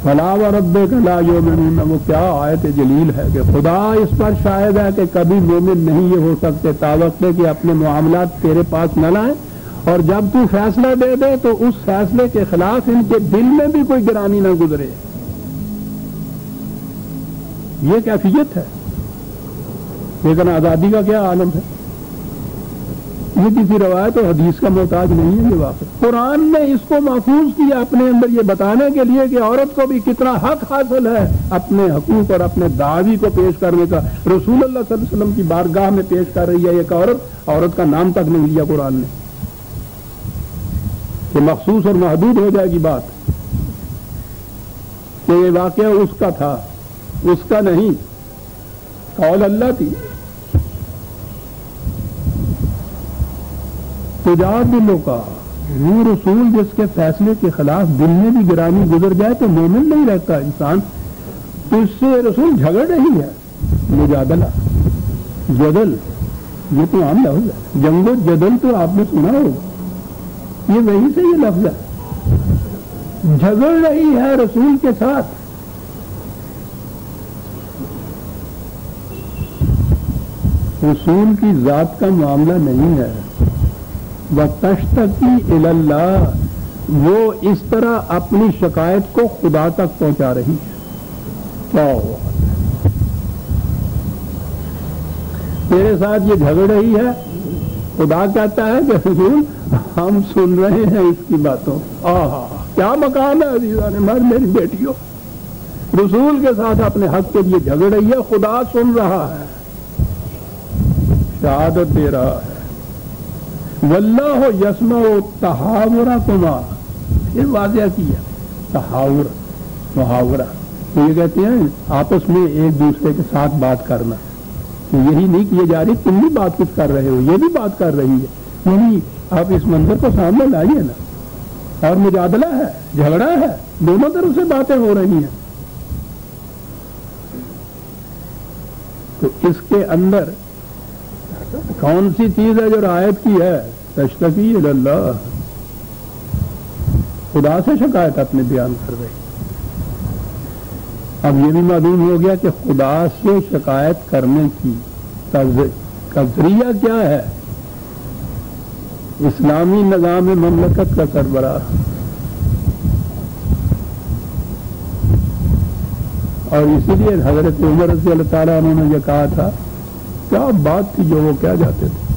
فلا وربک لا یؤمنون. وہ کیا آیت جلیل ہے کہ خدا اس پر شاہد ہے کہ کبھی مومن نہیں یہ ہو سکتے تاوقع کہ اپنے معاملات تیرے پاس نہ لائیں, اور جب تو فیصلہ دے دے تو اس فیصلے کے خلاف ان کے دل میں بھی کوئی گرانی نہ گزرے. یہ کیفیت ہے. لیکن آزادی کا کیا عالم ہے, یہ کسی روایت اور حدیث کا محتاج نہیں ہے. یہ واقعہ قرآن نے اس کو محفوظ کیا اپنے اندر یہ بتانے کے لیے کہ عورت کو بھی کتنا حق حاصل ہے اپنے حقوق اور اپنے دعوی کو پیش کرنے کا. رسول اللہ صلی اللہ علیہ وسلم کی بارگاہ میں پیش کر رہی ہے ایک عورت کا نام تک نہیں لیا قرآن نے کہ مخصوص اور محدود ہو جائے گی بات کہ یہ واقعہ اس کا تھا, اس کا نہیں, قول اللہ تھی. تجادلوں کا وہ رسول جس کے فیصلے کے خلاف دل میں بھی گرانی گزر جائے تو مومن نہیں رہتا انسان. تو اس سے رسول جھگڑ رہی ہے. مجادلہ, جدل, یہ تو عام لفظ ہے. جنگ و جدل تو آپ نے سنا ہوگا, یہ وہی سے یہ لفظ ہے. جھگڑ رہی ہے رسول کے ساتھ. رسول کی ذات کا معاملہ نہیں ہے. وَتَشْتَكِي إِلَى اللَّهِ, وہ اس طرح اپنی شکایت کو خدا تک پہنچا رہی ہے. کیا ہوا تیرے ساتھ یہ جھگڑ رہی ہے, خدا کہتا ہے کہ رسول ہم سن رہے ہیں اس کی باتوں. کیا مقام ہے عزیزان میری بیٹیوں, رسول کے ساتھ اپنے حق کے لیے جھگڑ رہی ہے, خدا سن رہا ہے, شہادت دے رہا ہے. واللہ یسمع تحاورکما, یہ واضح کیا تحاور محاورہ. تو یہ کہتے ہیں آپس میں ایک دوسرے کے ساتھ بات کرنا. یہی نہیں کیے جا رہی, تم بھی بات کچھ کر رہے ہو, یہ بھی بات کر رہی ہے. یعنی آپ اس منظر کو سامنے لائیے نا, اور مجادلہ ہے, جھگڑا ہے, دونوں طرف سے باتیں ہو رہی ہیں. تو اس کے اندر کون سی چیز ہے جو رعایت کی ہے؟ تشتکی الی اللہ, خدا سے شکایت اپنے بیان کر رہی. اب یہ بھی معلوم ہو گیا کہ خدا سے شکایت کرنے کی کا ذریعہ کیا ہے؟ اسلامی نظام مملکت کا سربراہ, اور اسی لیے حضرت عمر رضی اللہ تعالیٰ عنہ نے یہ کہا تھا, کیا بات تھی جو وہ کیا جاتے تھے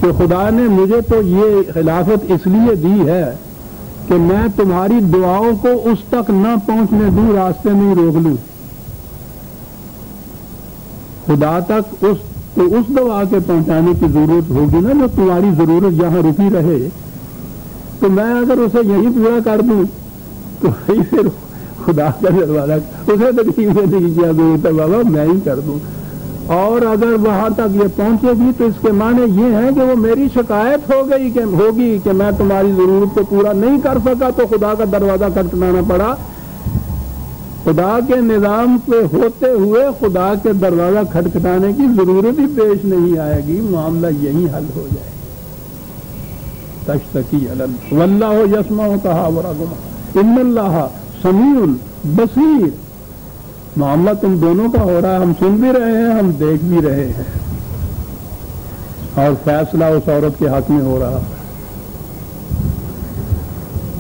کہ خدا نے مجھے تو یہ خلافت اس لیے دی ہے کہ میں تمہاری دعاؤں کو اس تک نہ پہنچنے دوں, راستے میں ہی روک لوں. خدا تک اس دعا کے پہنچانے کی ضرورت ہوگی نا جو تمہاری ضرورت جہاں رکی رہے, تو میں اگر اسے یہی پورا کر دوں تو پھر خدا کا دروازہ اسے تکلیف دینے کی کیا ضرورت ہے, بابا میں ہی کر دوں. اور اگر وہاں تک یہ پہنچے گی تو اس کے معنی یہ ہے کہ وہ میری شکایت ہوگی کہ میں تمہاری ضرورت کو پورا نہیں کر سکا, تو خدا کا دروازہ کھٹکھٹانا پڑا. خدا کے نظام پہ ہوتے ہوئے خدا کے دروازہ کھٹکھٹانے کی ضرورت ہی پیش نہیں آئے گی, معاملہ یہی حل ہو جائے. تشتکی علی اللہ واللہ یسمع تحاورکما ان اللہ سمیع بصیر. معاملہ تم دونوں کا ہو رہا ہے, ہم سن بھی رہے ہیں, ہم دیکھ بھی رہے ہیں, اور فیصلہ اس عورت کے حق میں ہو رہا ہے.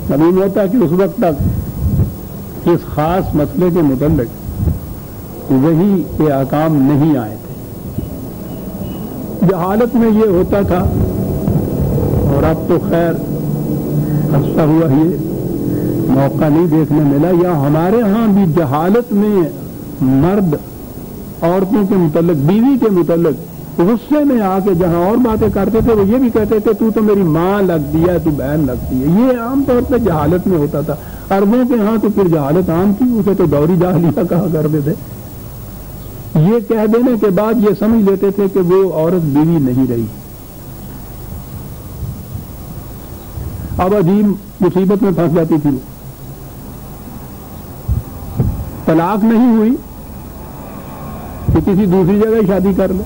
معلوم ہوتا ہے کہ اس وقت تک اس خاص مسئلے کے متعلق وحی کے احکام نہیں آئے تھے. جہالت میں یہ ہوتا تھا, اور اب تو خیر ہنستا ہوا یہ موقع نہیں دیکھنے ملا, یا ہمارے ہاں بھی جہالت میں مرد عورتوں کے متعلق, بیوی کے متعلق غصے میں آ کے جہاں اور باتیں کرتے تھے وہ یہ بھی کہتے تھے تو میری ماں لگتی ہے, تو بہن لگتی ہے. یہ عام طور پہ جہالت میں ہوتا تھا. عربوں کے ہاں تو پھر جہالت عام تھی, اسے تو دوری جاہلیہ کہا کرتے تھے. یہ کہہ دینے کے بعد یہ سمجھ لیتے تھے کہ وہ عورت بیوی نہیں رہی. اب عجیب مصیبت میں پھنس جاتی تھی. طلاق نہیں ہوئی کہ کسی دوسری جگہ ہی شادی کر لے,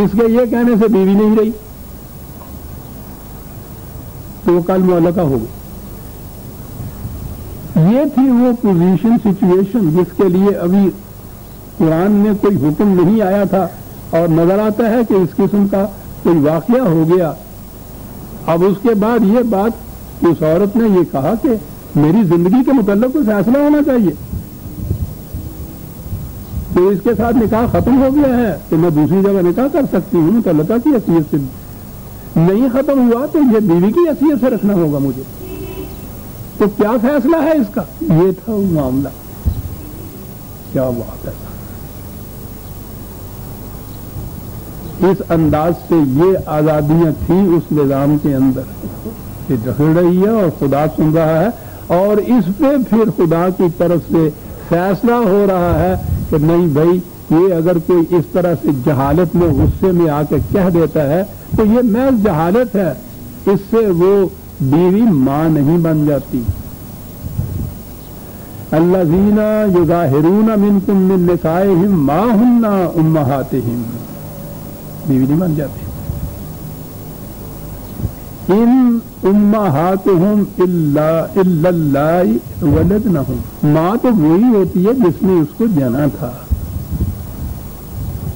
اس کے یہ کہنے سے بیوی نہیں رہی تو وہ کل معلقہ ہو گئی. یہ تھی وہ پوزیشن, سچویشن جس کے لیے ابھی قرآن میں کوئی حکم نہیں آیا تھا, اور نظر آتا ہے کہ اس قسم کا کوئی واقعہ ہو گیا. اب اس کے بعد یہ بات اس عورت نے یہ کہا کہ میری زندگی کے متعلق کوئی فیصلہ ہونا چاہیے, تو اس کے ساتھ نکاح ختم ہو گیا ہے کہ میں دوسری جگہ نکاح کر سکتی ہوں متعلقہ کی حیثیت سے. نہیں ختم ہوا تو یہ بیوی کی حیثیت سے رکھنا ہوگا مجھے. تو کیا فیصلہ ہے اس کا؟ یہ تھا وہ معاملہ. کیا بات ہے. اس انداز سے یہ آزادیاں تھیں اس نظام کے اندر, یہ ڈھل رہی ہے اور خدا سن رہا ہے, اور اس پہ پھر خدا کی طرف سے فیصلہ ہو رہا ہے کہ نہیں بھائی, یہ اگر کوئی اس طرح سے جہالت میں غصے میں آ کے کہہ دیتا ہے تو یہ محض جہالت ہے, اس سے وہ بیوی ماں نہیں بن جاتی. الذین یظاہرون منکم من نسائہم ما ہن امہاتہم, بیوی نہیں بن جاتی. ان امہاتہم الا اللہ ولدنہم, ماں تو وہی ہوتی ہے جس نے اس کو جنا تھا.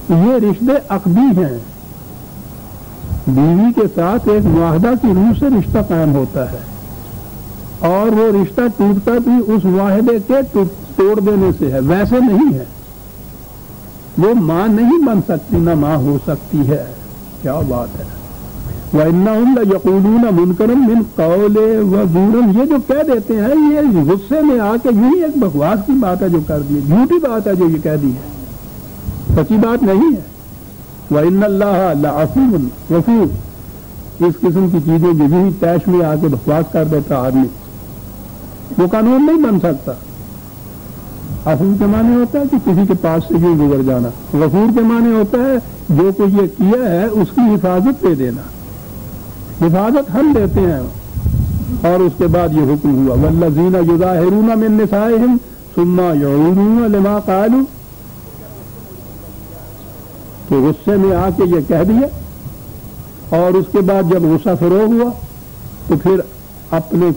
یہ رشتے عقدی ہیں, بیوی کے ساتھ ایک معاہدہ کی روح سے رشتہ قائم ہوتا ہے, اور وہ رشتہ ٹوٹتا بھی اس معاہدے کے توڑ دینے سے ہے, ویسے نہیں ہے. وہ ماں نہیں بن سکتی, نہ ماں ہو سکتی ہے. کیا بات ہے. وَإِنَّهُمْ لَيَقُولُونَ مُنْكَرًا مِنْ قَوْلِ وَزُورًا, یہ جو کہہ دیتے ہیں یہ غصے میں آ کے یہی ایک بکواس کی بات ہے جو کر دی ہے, جھوٹی بات ہے جو یہ کہہ دی ہے, سچی بات نہیں ہے. وَإِنَّ اللَّهَ لَعَفُوٌّ غَفُورٌ, اس قسم کی چیزیں جو یہی تیش میں آ کے بکواس کر دیتا آدمی, وہ قانون نہیں بن سکتا. عفو کے معنی ہوتا ہے کہ کسی کے پاس سے یوں گزر جانا. غفور کے معنی ہوتا ہے جو کوئی یہ کیا ہے اس کی حفاظت دے دینا. حفاظت ہم دیتے ہیں. اور اس کے بعد یہ حکم ہوا والذین یظاہرون من نسائہم ثم یعودون لما قالوا کہ غصے میں آ کے یہ کہہ دیا اور اس کے بعد جب غصہ فروغ ہوا تو پھر اپنے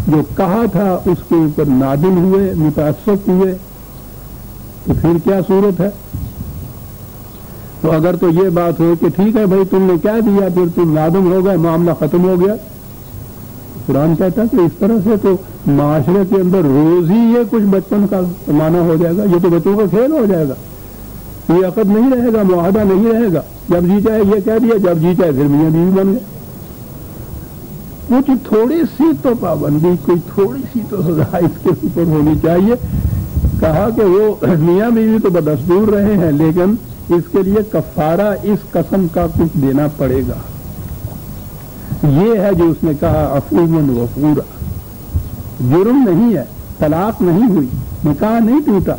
جو کہا تھا اس کے اوپر نادم ہوئے, متاسف ہوئے. تو پھر کیا صورت ہے؟ تو اگر تو یہ بات ہو کہ ٹھیک ہے بھائی تم نے کہہ دیا پھر تم نادم ہو گئے, معاملہ ختم ہو گیا. قرآن کہتا ہے کہ اس طرح سے تو معاشرے کے اندر روز ہی یہ کچھ بچپن کا معنی ہو جائے گا. یہ تو بچوں کا کھیل ہو جائے گا. یہ عقد نہیں رہے گا, معاہدہ نہیں رہے گا. جب جی چاہے یہ کہہ دیا, جب جی چاہے پھر میاں بیوی بن گئے. کچھ تھوڑی سی تو پابندی, کوئی تھوڑی سی تو سزا اس کے اوپر ہونی چاہیے. کہا کہ وہ میاں بیوی تو بدستور رہے ہیں لیکن اس کے لیے کفارہ اس قسم کا کچھ دینا پڑے گا. یہ ہے جو اس نے کہا عفو غفورا. جرم نہیں ہے, طلاق نہیں ہوئی, نکاح نہیں ٹوٹا,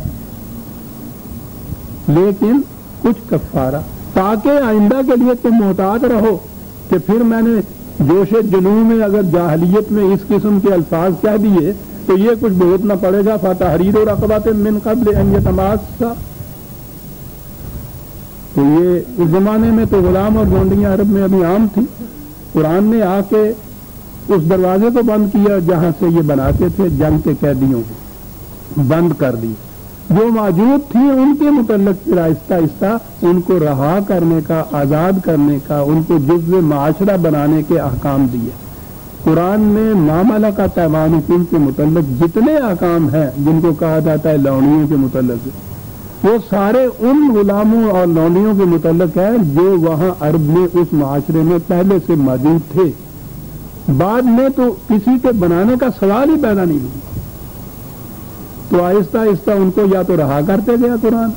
لیکن کچھ کفارہ تاکہ آئندہ کے لیے تم محتاط رہو کہ پھر میں نے جوش جنون میں اگر جاہلیت میں اس قسم کے الفاظ کہہ دیے تو یہ کچھ بھگتنا پڑے گا. فتحریر رقبۃ من قبل ان یتماسا. تو یہ اس زمانے میں تو غلام اور گونڈیاں عرب میں ابھی عام تھی. قرآن نے آ کے اس دروازے کو بند کیا جہاں سے یہ بناتے تھے جنگ کے قیدیوں کو, بند کر دی. جو موجود تھی ان کے متعلق پھر آہستہ آہستہ ان کو رہا کرنے کا, آزاد کرنے کا, ان کو جزو معاشرہ بنانے کے احکام دیے. قرآن میں معاملہ کا تیوان کن کے متعلق جتنے احکام ہیں جن کو کہا جاتا ہے لونڈیوں کے متعلق, وہ سارے ان غلاموں اور لونڈیوں کے متعلق ہے جو وہاں عرب میں اس معاشرے میں پہلے سے موجود تھے. بعد میں تو کسی کے بنانے کا سوال ہی پیدا نہیں ہوا. تو آہستہ آہستہ ان کو یا تو رہا کرتے گیا قرآن,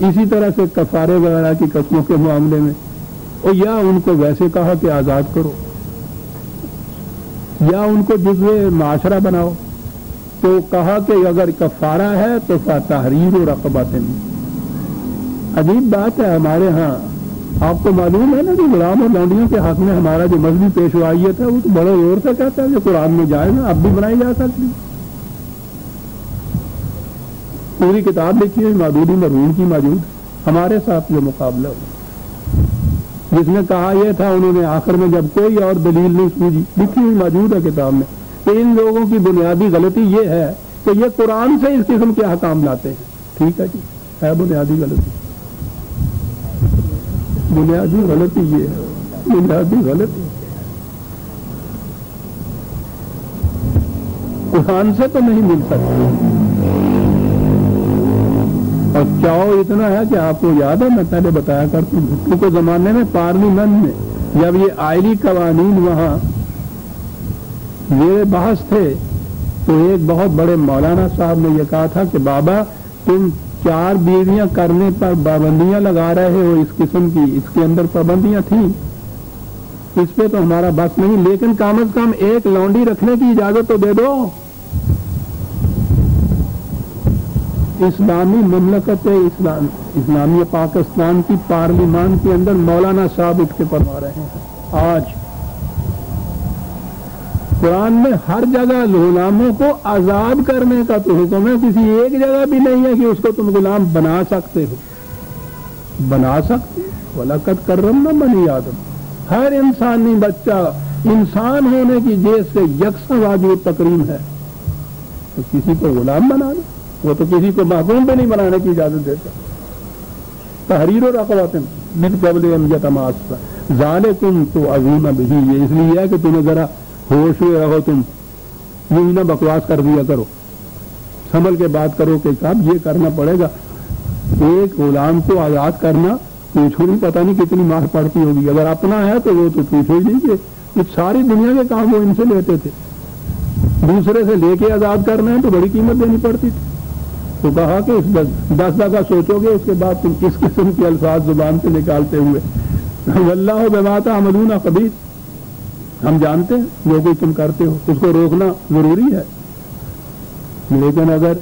اسی طرح سے کفارے وغیرہ کی قسموں کے معاملے میں, اور یا ان کو ویسے کہا کہ آزاد کرو, یا ان کو جزو معاشرہ بناؤ. تو کہا کہ اگر کفارہ ہے تو تحریر رقبۃ. عجیب بات ہے ہمارے ہاں, آپ کو معلوم ہے نا کہ غلام اور لونڈیوں کے حق میں ہمارا جو مذہبی پیشوائیت ہے وہ تو بڑے زور سے کہتا ہے کہ قرآن میں جائے نا, اب بھی بنائی جا سکتی. پوری کتاب لکھی ہوئی مودودی مرحوم کی موجود, ہمارے ساتھ جو مقابلہ ہوا جس میں کہا یہ تھا, انہوں نے آخر میں جب کوئی اور دلیل نہیں سوجی, لکھی ہوئی موجود ہے کتاب میں, کہ ان لوگوں کی بنیادی غلطی یہ ہے کہ یہ قرآن سے اس قسم کے احکام لاتے ہیں. ٹھیک ہے جی, ہے بنیادی غلطی, بنیادی غلطی یہ ہے, بنیادی غلطی قرآن سے تو نہیں مل سکتی. اور چاؤ اتنا ہے کہ آپ کو یاد ہے میں پہلے بتایا کرتا ہوں, کیونکہ زمانے میں پارلیمنٹ میں جب یہ آئلی قوانین وہاں یہ بحث تھے تو ایک بہت بڑے مولانا صاحب نے یہ کہا تھا کہ بابا تم 4 بیویاں کرنے پر پابندیاں لگا رہے ہو اس قسم کی, اس کے اندر پابندیاں تھیں, اس پہ تو ہمارا بس نہیں, لیکن کم از کم ایک لونڈی رکھنے کی اجازت تو دے دو. اسلامی مملکت اسلامی پاکستان کی پارلیمان کے اندر مولانا صاحب اٹھ کے فرما رہے ہیں. آج قرآن میں ہر جگہ غلاموں کو آزاد کرنے کا تو حکم ہے, کسی ایک جگہ بھی نہیں ہے کہ اس کو تم غلام بنا سکتے ہو. بنا سکتے, وَلَقَدْ كَرَّمْنَا بَنِي آدَمَ. ہر انسانی بچہ انسان ہونے کی جیس سے یکساں واجب تکریم ہے, تو کسی کو غلام بنانا, وہ تو کسی کو محکوم پہ نہیں بنانے کی اجازت دیتا. تحریر رقبۃ من قبل ان یتماسا ذالکم توعظون بہ. یہ اس لیے ہے کہ تمہیں ذرا ہوش میں رہو, تم یوں نہ بکواس کر دیا کرو, سنبھل کے بات کرو کہ صاحب یہ کرنا پڑے گا. ایک غلام کو آزاد کرنا پوچھو نہیں, پتہ نہیں کتنی مار پڑتی ہوگی. اگر اپنا ہے تو وہ تو پوچھو ہی نہیں, کہ کچھ ساری دنیا کے کام وہ ان سے لیتے تھے, دوسرے سے لے کے آزاد کرنا ہے تو بڑی قیمت دینی پڑتی تھی. تو کہا کہ 10 دفعہ سوچو گے اس کے بعد تم کس قسم کے الفاظ زبان سے نکالتے ہوئے. واللہ بما تعملون خبیر. ہم جانتے ہیں جو کوئی تم کرتے ہو, اس کو روکنا ضروری ہے, لیکن اگر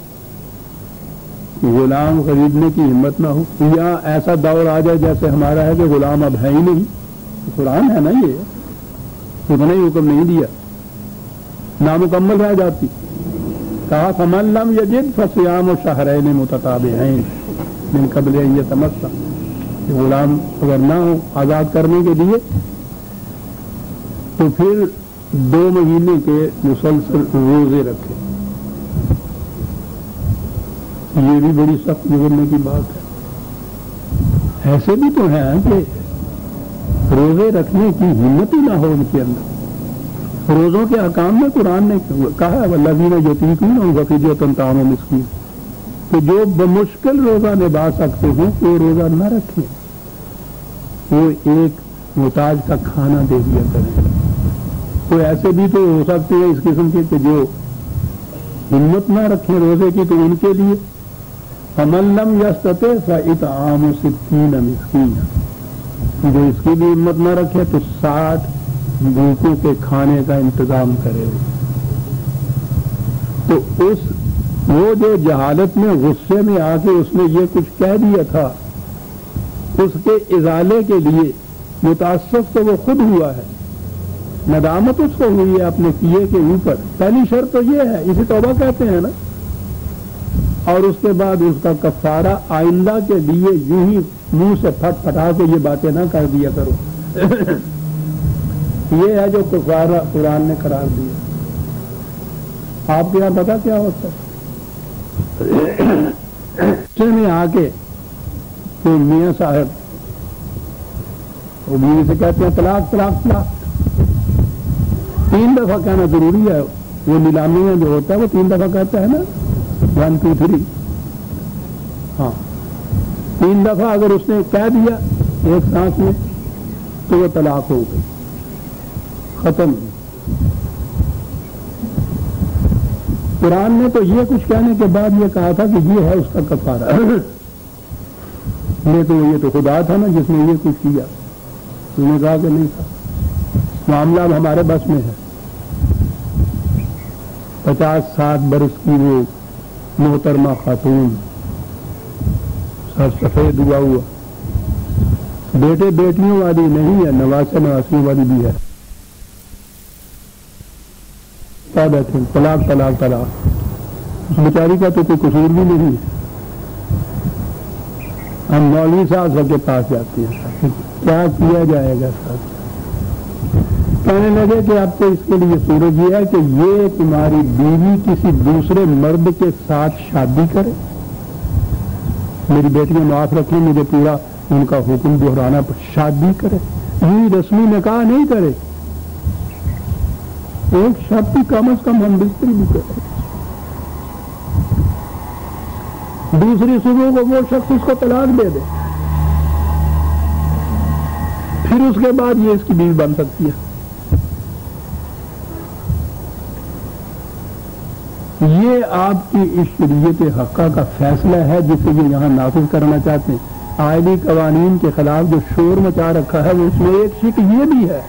غلام خریدنے کی ہمت نہ ہو، یا ایسا دور آ جائے جیسے ہمارا ہے کہ غلام اب ہے ہی نہیں. قرآن ہے نا، یہ اتنا ہی حکم نہیں دیا، نامکمل رہ جاتی. کہا فمن لم یجد فصیام شہرین متتابعین من قبل ان یتمسا، غلام اگر نہ ہو آزاد کرنے کے لیے تو پھر 2 مہینے کے مسلسل روزے رکھے. یہ بھی بڑی سخت گزرنے کی بات ہے. ایسے بھی تو ہیں کہ روزے رکھنے کی ہمت ہی نہ ہو ان کے اندر. روزوں کے احکام میں قرآن نے کہا ہے والذین یطیقون ففدیۃ طعام مسکین، کہ جو بمشکل روزہ نبھا سکتے ہوں وہ روزہ نہ رکھیں، وہ ایک محتاج کا کھانا دے دیا کریں. تو ایسے بھی تو ہو سکتے ہیں اس قسم کے کہ جو ہمت نہ رکھیں روزے کی، تو ان کے لیے فمن لم یستطع فاطعام 60 مسکینا، جو اس کی بھی ہمت نہ رکھے تو 60 بھوکوں کے کھانے کا انتظام کرے. تو وہ جو جہالت میں غصے میں آ کے اس نے یہ کچھ کہہ دیا تھا، اس کے ازالے کے لیے متاسف تو وہ خود ہوا ہے، ندامت اس کو ہوئی ہے اپنے کیے کے اوپر. پہلی شرط تو یہ ہے، اسے توبہ کہتے ہیں نا. اور اس کے بعد اس کا کفارہ آئندہ کے لیے یوں ہی منہ سے پھٹ پھٹا کے یہ باتیں نہ کر دیا کرو. یہ ہے جو کفارہ قرآن نے قرار دیا. آپ کے یہاں پتا کیا ہوتا ہے؟ میں آ کے تو میاں صاحب وہ بیوی سے کہتے ہیں طلاق طلاق طلاق. 3 دفعہ کہنا ضروری ہے. وہ نیلامی میں جو ہوتا ہے وہ 3 دفعہ کہتا ہے نا، 1 2 3. ہاں 3 دفعہ اگر اس نے کہہ دیا ایک سانس میں تو وہ طلاق ہو گئی، ختم. قرآن نے تو یہ کچھ کہنے کے بعد یہ کہا تھا کہ یہ ہے اس کا کفارہ. یہ تو خدا تھا نا جس نے یہ کچھ کیا. انہوں نے کہا کہ نہیں تھا، معاملہ اب ہمارے بس میں ہے. 50-60 برس کی وہ محترمہ خاتون، سر سفید ہوا ہوا، بیٹے بیٹیوں والی نہیں ہے، نواسے نواسیوں والی بھی ہے. بیٹھے طلاق طلاق طلاق. اس بیچاری کا تو کوئی قصور بھی نہیں ہے. ہم مولوی صاحب سب کے پاس جاتے ہیں، کیا کیا جائے گا صاحب؟ کہنے لگے کہ اب تو اس کے لیے صورت یہ ہے کہ یہ تمہاری بیوی کسی دوسرے مرد کے ساتھ شادی کرے. میری بیٹیاں معاف رکھیں، مجھے پورا ان کا حکم دہرانا پر شادی کرے، یوں رسمی نکاح نہیں کرے. ایک شادی کم از کم ہم بستری بھی کرے. دوسری صبح کو وہ شخص اس کو طلاق دے دے، پھر اس کے بعد یہ اس کی بیوی بن سکتی ہے. یہ آپ کی اس شریعت حقہ کا فیصلہ ہے جسے یہ یہاں نافذ کرنا چاہتے ہیں. آئلی قوانین کے خلاف جو شور مچا رکھا ہے وہ اس میں ایک شک یہ بھی ہے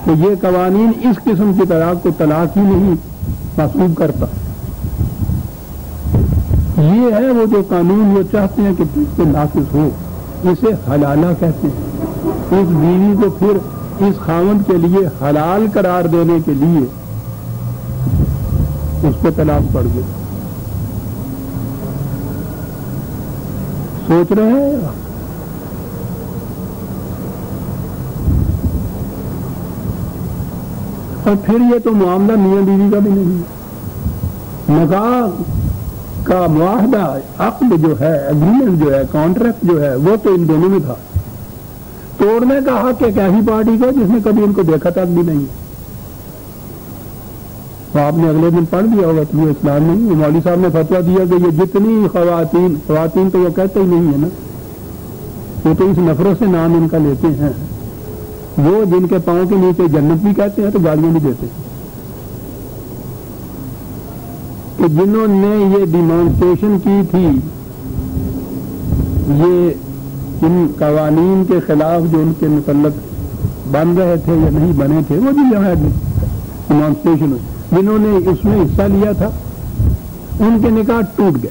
کہ یہ قوانین اس قسم کی طلاق کو طلاق ہی نہیں محسوب کرتا. یہ ہے وہ جو قانون وہ چاہتے ہیں کہ اس سے نافذ ہو، اسے حلالہ کہتے ہیں. اس بیوی کو پھر اس خاوند کے لیے حلال قرار دینے کے لیے اس پہ طلاق پڑ گئی. سوچ رہے ہیں اور پھر یہ تو معاملہ میاں بیوی کا بھی نہیں ہے. نکاح کا معاہدہ، عقد جو ہے، اگریمنٹ جو ہے، کانٹریکٹ جو ہے، وہ تو ان دونوں میں تھا. توڑنے کا حق ایک ایسی پارٹی کا جس نے کبھی ان کو دیکھا تک بھی نہیں. تو آپ نے اگلے دن پڑھ دیا ہوگا تو اسلام نہیں. وہ مولوی صاحب نے فتویٰ دیا کہ یہ جتنی خواتین تو وہ کہتے ہی نہیں ہے نا، وہ تو اس نفرت سے نام ان کا لیتے ہیں. وہ جن کے پاؤں کے نیچے جنت بھی کہتے ہیں تو گالیاں بھی دیتے ہیں. کہ جنہوں نے یہ ڈیمانسٹریشن کی تھی یہ ان قوانین کے خلاف جو ان کے متعلق بن رہے تھے یا نہیں بنے تھے، وہ بھی یہاں ڈیمانسٹریشن، جنہوں نے اس میں حصہ لیا تھا ان کے نکاح ٹوٹ گئے.